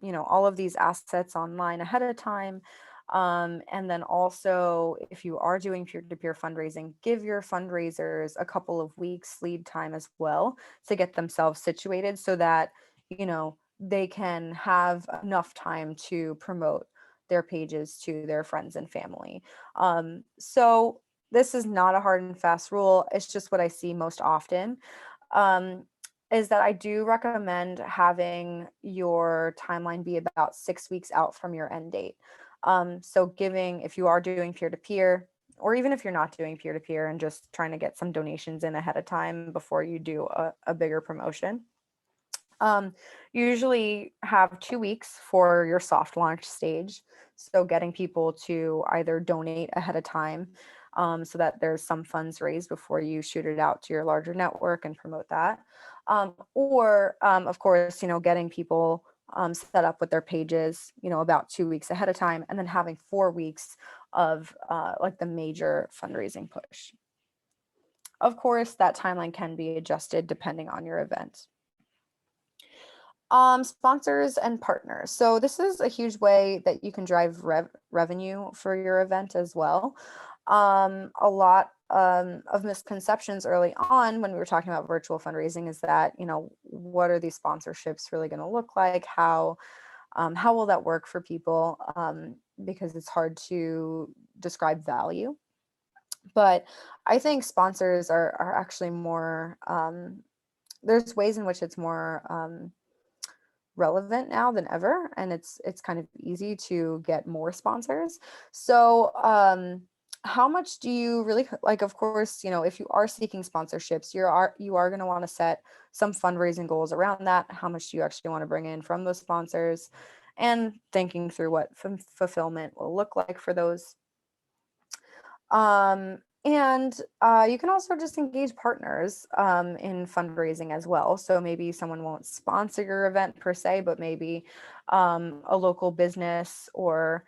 all of these assets online ahead of time. And then also, if you are doing peer-to-peer fundraising, give your fundraisers a couple of weeks lead time as well to get themselves situated so that, they can have enough time to promote their pages to their friends and family. So this is not a hard and fast rule. It's just what I see most often. Um, is that I do recommend having your timeline be about 6 weeks out from your end date. So if you are doing peer-to-peer, or even if you're not doing peer-to-peer and just trying to get some donations in ahead of time before you do a bigger promotion, usually have 2 weeks for your soft launch stage. So getting people to either donate ahead of time, so that there's some funds raised before you shoot it out to your larger network and promote that. Or of course, getting people set up with their pages, about 2 weeks ahead of time, and then having 4 weeks of like the major fundraising push. Of course, that timeline can be adjusted depending on your event. Sponsors and partners. So this is a huge way that you can drive revenue for your event as well. A lot of misconceptions early on when we were talking about virtual fundraising is that, what are these sponsorships really going to look like? How will that work for people? Because it's hard to describe value. But I think sponsors are actually more, there's ways in which it's more relevant now than ever, and it's kind of easy to get more sponsors. So how much do you really like? Of course, if you are seeking sponsorships, you are going to want to set some fundraising goals around that. How much do you actually want to bring in from those sponsors? and thinking through what fulfillment will look like for those. And you can also just engage partners in fundraising as well. So maybe someone won't sponsor your event per se, but maybe a local business or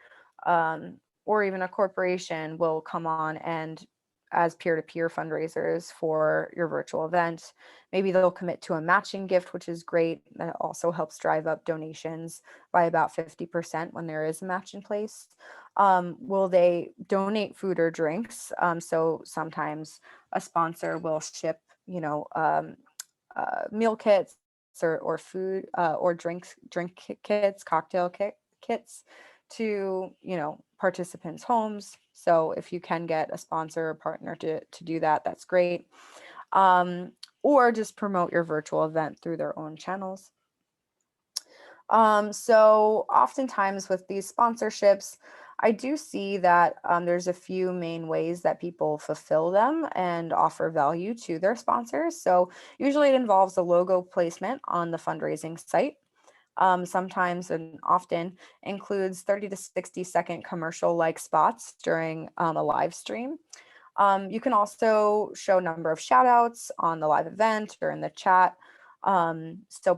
even a corporation will come on and as peer-to-peer fundraisers for your virtual event. Maybe they'll commit to a matching gift, which is great. That also helps drive up donations by about 50% when there is a match in place. Will they donate food or drinks? So sometimes a sponsor will ship, meal kits or food or kits, kits to, participants' homes. So if you can get a sponsor or partner to do that, that's great. Or just promote your virtual event through their own channels. So oftentimes with these sponsorships, I do see that there's a few main ways that people fulfill them and offer value to their sponsors. So usually it involves a logo placement on the fundraising site. Sometimes and often includes 30 to 60-second commercial-like spots during a live stream. You can also show a number of shout outs on the live event or in the chat. So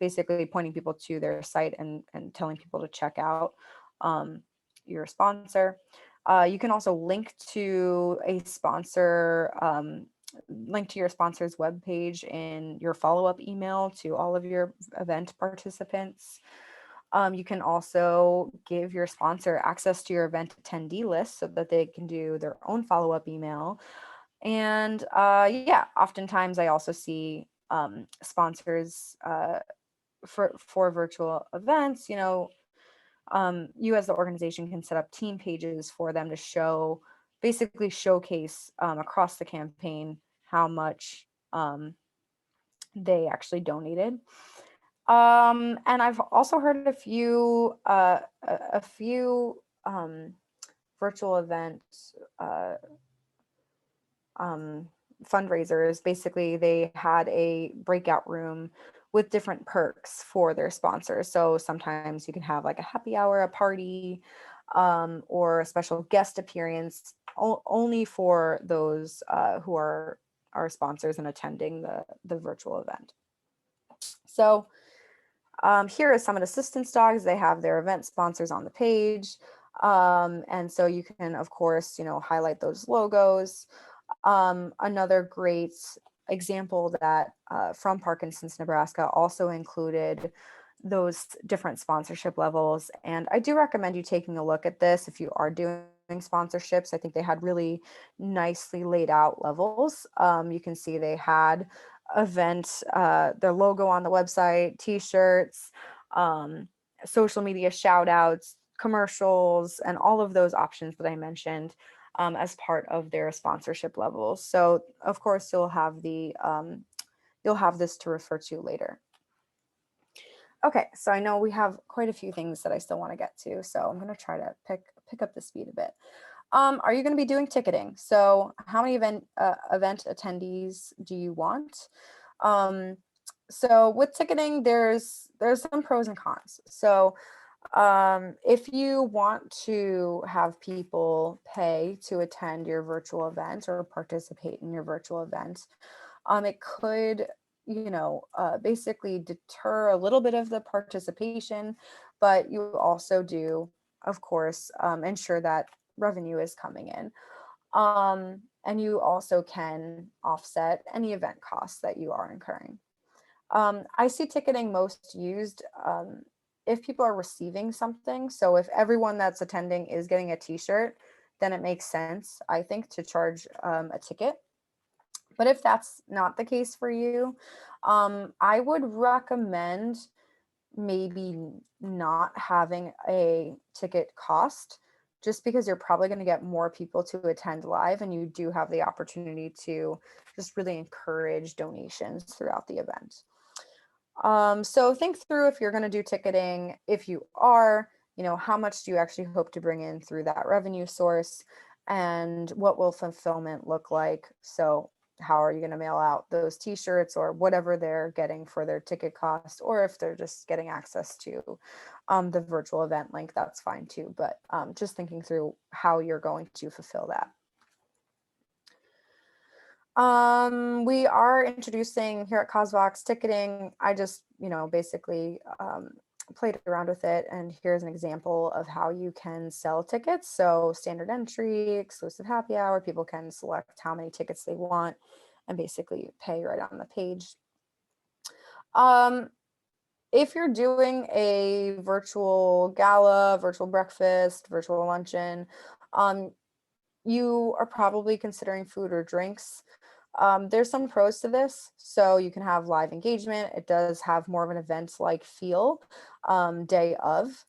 basically pointing people to their site and telling people to check out your sponsor. You can also link to your sponsor's webpage in your follow-up email to all of your event participants. You can also give your sponsor access to your event attendee list so that they can do their own follow-up email. And yeah, oftentimes I also see sponsors for virtual events, you as the organization can set up team pages for them to basically showcase across the campaign how much they actually donated. And I've also heard a few virtual events fundraisers. Basically, they had a breakout room with different perks for their sponsors. So sometimes you can have like a happy hour, a party, or a special guest appearance only for those who are our sponsors and attending the virtual event. So here are some of the assistance dogs. They have their event sponsors on the page. And so you can, of course, highlight those logos. Another great example that from Parkinson's, Nebraska also included those different sponsorship levels. And I do recommend you taking a look at this if you are doing sponsorships. I think they had really nicely laid out levels. You can see they had their logo on the website, t-shirts, social media shout outs, commercials, and all of those options that I mentioned as part of their sponsorship levels. So of course you'll have this to refer to later. Okay, so I know we have quite a few things that I still want to get to, so I'm going to try to pick up the speed a bit. Are you going to be doing ticketing? So how many event attendees do you want? So with ticketing, there's some pros and cons. So if you want to have people pay to attend your virtual event or participate in your virtual event, it could, basically deter a little bit of the participation, but you also do, of course, ensure that revenue is coming in. And you also can offset any event costs that you are incurring. I see ticketing most used if people are receiving something. So if everyone that's attending is getting a t-shirt, then it makes sense, I think, to charge a ticket. But if that's not the case for you, I would recommend maybe not having a ticket cost, just because you're probably going to get more people to attend live, and you do have the opportunity to just really encourage donations throughout the event. So think through if you're going to do ticketing. If you are, how much do you actually hope to bring in through that revenue source, and what will fulfillment look like? So how are you going to mail out those t-shirts or whatever they're getting for their ticket cost, or if they're just getting access to the virtual event link, that's fine too. But just thinking through how you're going to fulfill that. We are introducing here at CosVox ticketing. I just, basically played around with it, and here's an example of how you can sell tickets. So standard entry, exclusive happy hour, people can select how many tickets they want and basically pay right on the page. If you're doing a virtual gala, virtual breakfast, virtual luncheon, you are probably considering food or drinks. There's some pros to this. So you can have live engagement. It does have more of an event-like feel day of.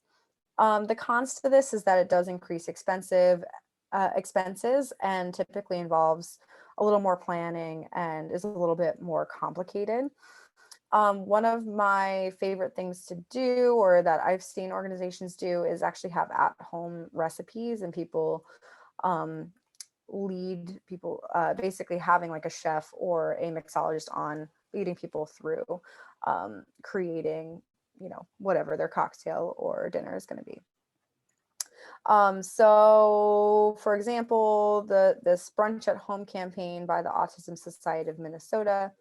The cons to this is that it does increase expenses and typically involves a little more planning and is a little bit more complicated. One of my favorite things to do, or that I've seen organizations do, is actually have at-home recipes, and people um, lead people, basically having like a chef or a mixologist on leading people through creating, whatever their cocktail or dinner is going to be. So for example, this Brunch at Home campaign by the Autism Society of Minnesota,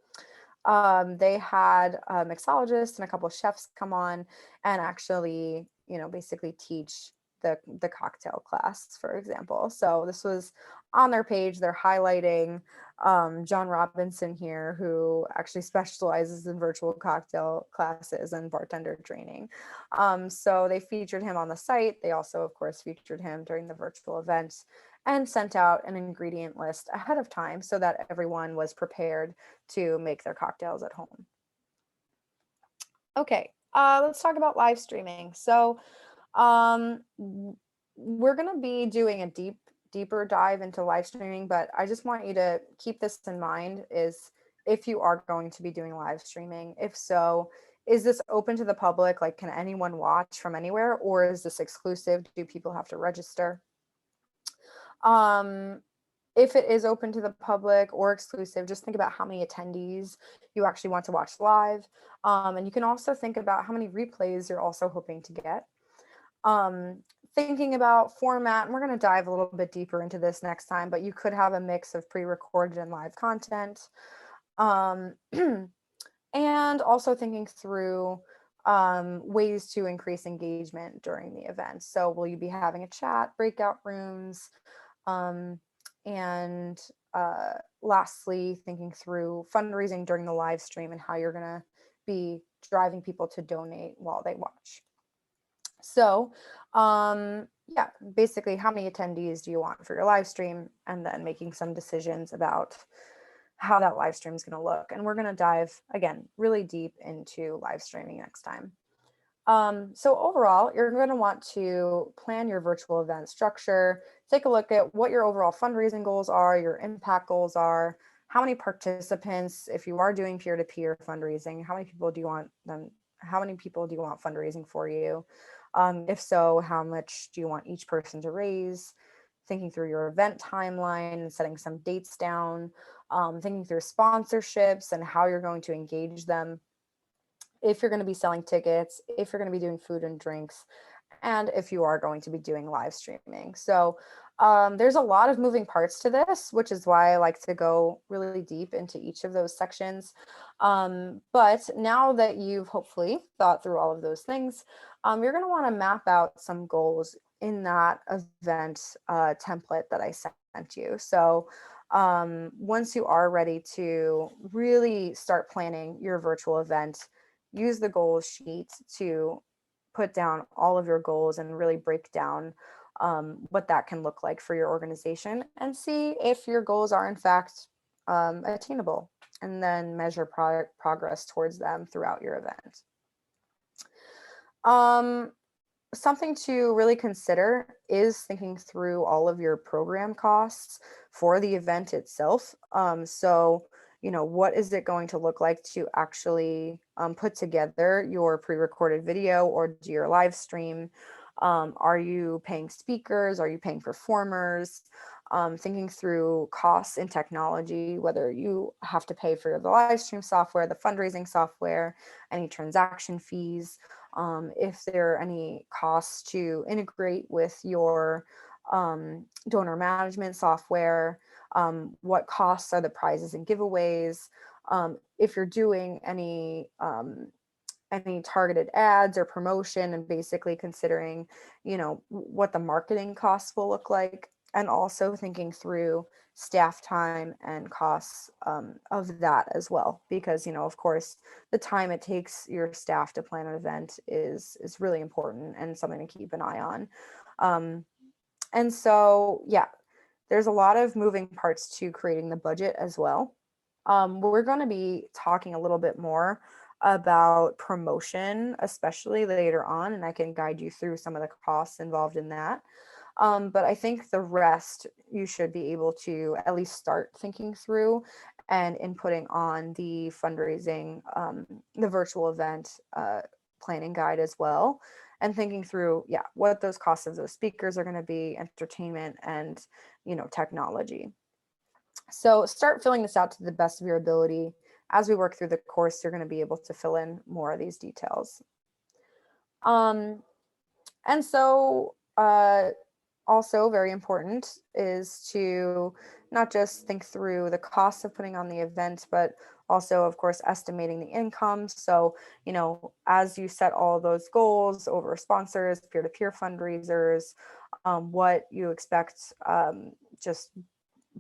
they had a mixologist and a couple of chefs come on and actually, basically teach the cocktail class, for example. So this was on their page. They're highlighting John Robinson here, who actually specializes in virtual cocktail classes and bartender training. So they featured him on the site. They also, of course, featured him during the virtual event and sent out an ingredient list ahead of time so that everyone was prepared to make their cocktails at home. Okay, let's talk about live streaming. So we're going to be doing a deeper dive into live streaming, but I just want you to keep this in mind, is if you are going to be doing live streaming, if so, is this open to the public? Like, can anyone watch from anywhere, or is this exclusive? Do people have to register? If it is open to the public or exclusive, just think about how many attendees you actually want to watch live. And you can also think about how many replays you're also hoping to get. Thinking about format, and we're going to dive a little bit deeper into this next time, but you could have a mix of pre-recorded and live content. And also thinking through ways to increase engagement during the event. So will you be having a chat, breakout rooms, and lastly, thinking through fundraising during the live stream and how you're going to be driving people to donate while they watch. So yeah, basically, how many attendees do you want for your live stream, and then making some decisions about how that live stream is going to look. And we're going to dive, again, really deep into live streaming next time. So overall, you're going to want to plan your virtual event structure, take a look at what your overall fundraising goals are, your impact goals are, how many participants, if you are doing peer-to-peer fundraising, how many people do you want fundraising for you? If so, how much do you want each person to raise? Thinking through your event timeline and setting some dates down, thinking through sponsorships and how you're going to engage them, if you're going to be selling tickets, if you're going to be doing food and drinks, and if you are going to be doing live streaming. So there's a lot of moving parts to this, which is why I like to go really deep into each of those sections. But now that you've hopefully thought through all of those things, you're going to want to map out some goals in that event template that I sent you. So once you are ready to really start planning your virtual event, use the goals sheet to put down all of your goals and really break down what that can look like for your organization, and see if your goals are in fact attainable, and then measure progress towards them throughout your event. Something to really consider is thinking through all of your program costs for the event itself. So, what is it going to look like to actually put together your pre-recorded video or do your live stream? Are you paying speakers? Are you paying performers? thinking through costs and technology, whether you have to pay for the live stream software, the fundraising software, any transaction fees, if there are any costs to integrate with your donor management software, what costs are the prizes and giveaways, if you're doing any targeted ads or promotion, and basically considering, what the marketing costs will look like, and also thinking through staff time and costs of that as well, because of course the time it takes your staff to plan an event is really important and something to keep an eye on. And so yeah, there's a lot of moving parts to creating the budget as well. We're going to be talking a little bit more about promotion, especially later on, and I can guide you through some of the costs involved in that. But I think the rest you should be able to at least start thinking through and inputting on the fundraising, the virtual event planning guide as well, and thinking through, yeah, what those costs of those speakers are going to be, entertainment, and technology. So start filling this out to the best of your ability. As we work through the course, you're going to be able to fill in more of these details. And so also very important is to not just think through the cost of putting on the event, but also, of course, estimating the income. So, as you set all those goals over sponsors, peer-to-peer fundraisers, what you expect just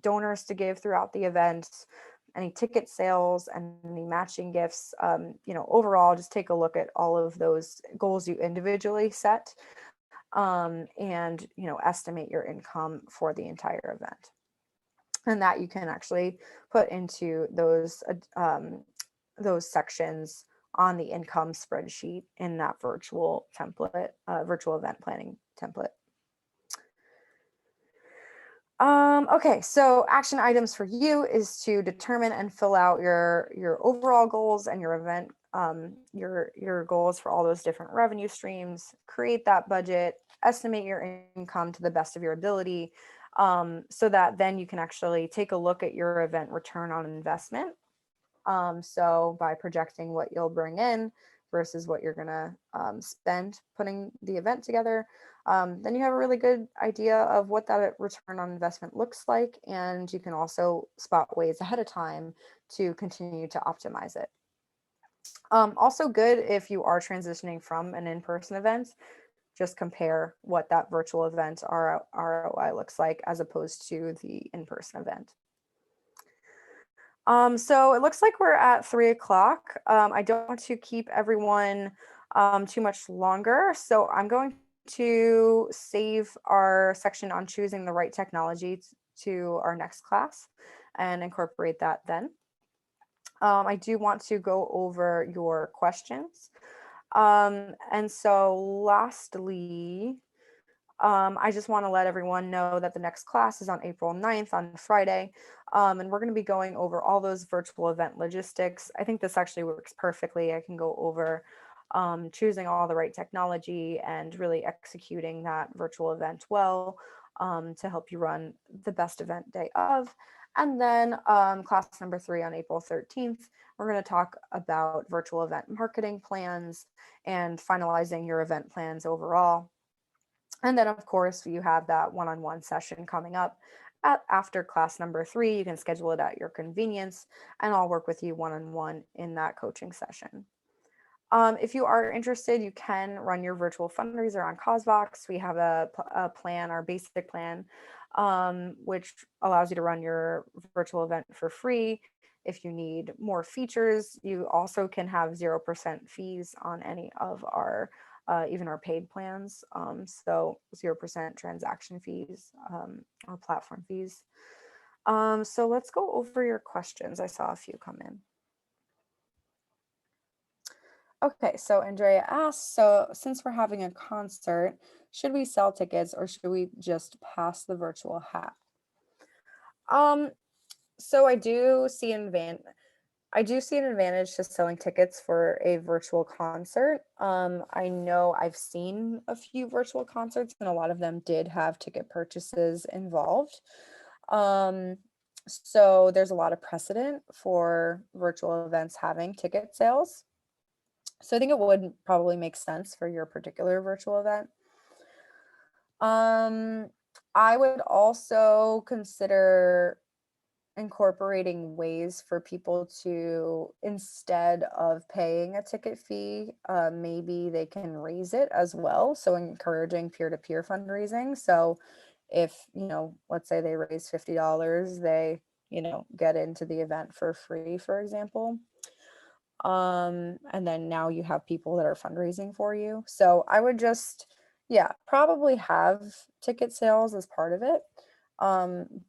donors to give throughout the event, any ticket sales, and any matching gifts. Overall, just take a look at all of those goals you individually set, and estimate your income for the entire event, and that you can actually put into those sections on the income spreadsheet in that virtual template, virtual event planning template. Okay, so action items for you is to determine and fill out your overall goals and your event, your goals for all those different revenue streams. Create that budget, estimate your income to the best of your ability, so that then you can actually take a look at your event return on investment. So by projecting what you'll bring in versus what you're gonna spend putting the event together, then you have a really good idea of what that return on investment looks like, and you can also spot ways ahead of time to continue to optimize it. Also good if you are transitioning from an in-person event, just compare what that virtual event ROI looks like as opposed to the in-person event. So it looks like we're at 3 o'clock. I don't want to keep everyone too much longer, so I'm going to save our section on choosing the right technology to our next class and incorporate that then. I do want to go over your questions. And so lastly, I just want to let everyone know that the next class is on April 9th on Friday. And we're going to be going over all those virtual event logistics. I think this actually works perfectly. I can go over choosing all the right technology and really executing that virtual event well, to help you run the best event day of. And then class number 3 on April 13th, we're going to talk about virtual event marketing plans and finalizing your event plans overall. And then, of course, you have that one-on-one session coming up after class number 3. You can schedule it at your convenience, and I'll work with you one-on-one in that coaching session. If you are interested, you can run your virtual fundraiser on CosVox. We have a plan, our basic plan, which allows you to run your virtual event for free. If you need more features, you also can have 0% fees on any of our even our paid plans. So 0% transaction fees or platform fees. So let's go over your questions. I saw a few come in. Okay, so Andrea asks, so since we're having a concert, should we sell tickets or should we just pass the virtual hat? So I do see an advantage to selling tickets for a virtual concert. I know I've seen a few virtual concerts and a lot of them did have ticket purchases involved. So there's a lot of precedent for virtual events having ticket sales. So I think it would probably make sense for your particular virtual event. Um, I would also consider incorporating ways for people to, instead of paying a ticket fee, maybe they can raise it as well. So encouraging peer-to-peer fundraising. So if, let's say they raise $50, they, get into the event for free, for example. And then now you have people that are fundraising for you. So I would just, yeah, probably have ticket sales as part of it.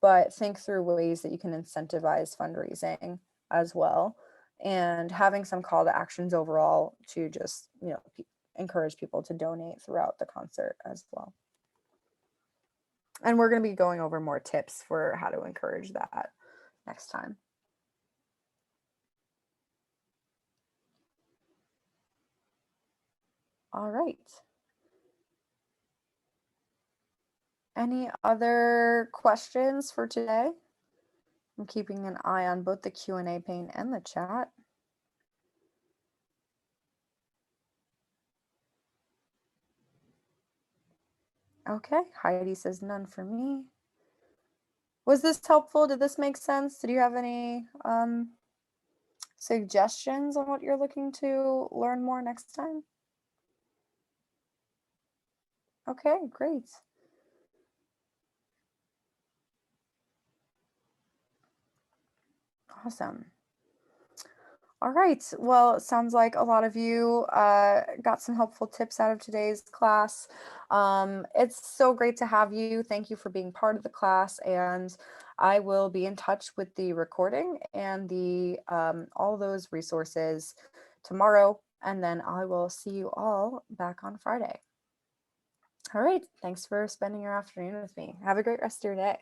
But think through ways that you can incentivize fundraising as well, and having some call to actions overall to just, encourage people to donate throughout the concert as well. And we're going to be going over more tips for how to encourage that next time. All right. Any other questions for today? I'm keeping an eye on both the Q&A pane and the chat. Okay, Heidi says none for me. Was this helpful? Did this make sense? Did you have any suggestions on what you're looking to learn more next time? Okay, great. Awesome. All right. Well, it sounds like a lot of you got some helpful tips out of today's class. It's so great to have you. Thank you for being part of the class, and I will be in touch with the recording and the all those resources tomorrow, and then I will see you all back on Friday. All right. Thanks for spending your afternoon with me. Have a great rest of your day.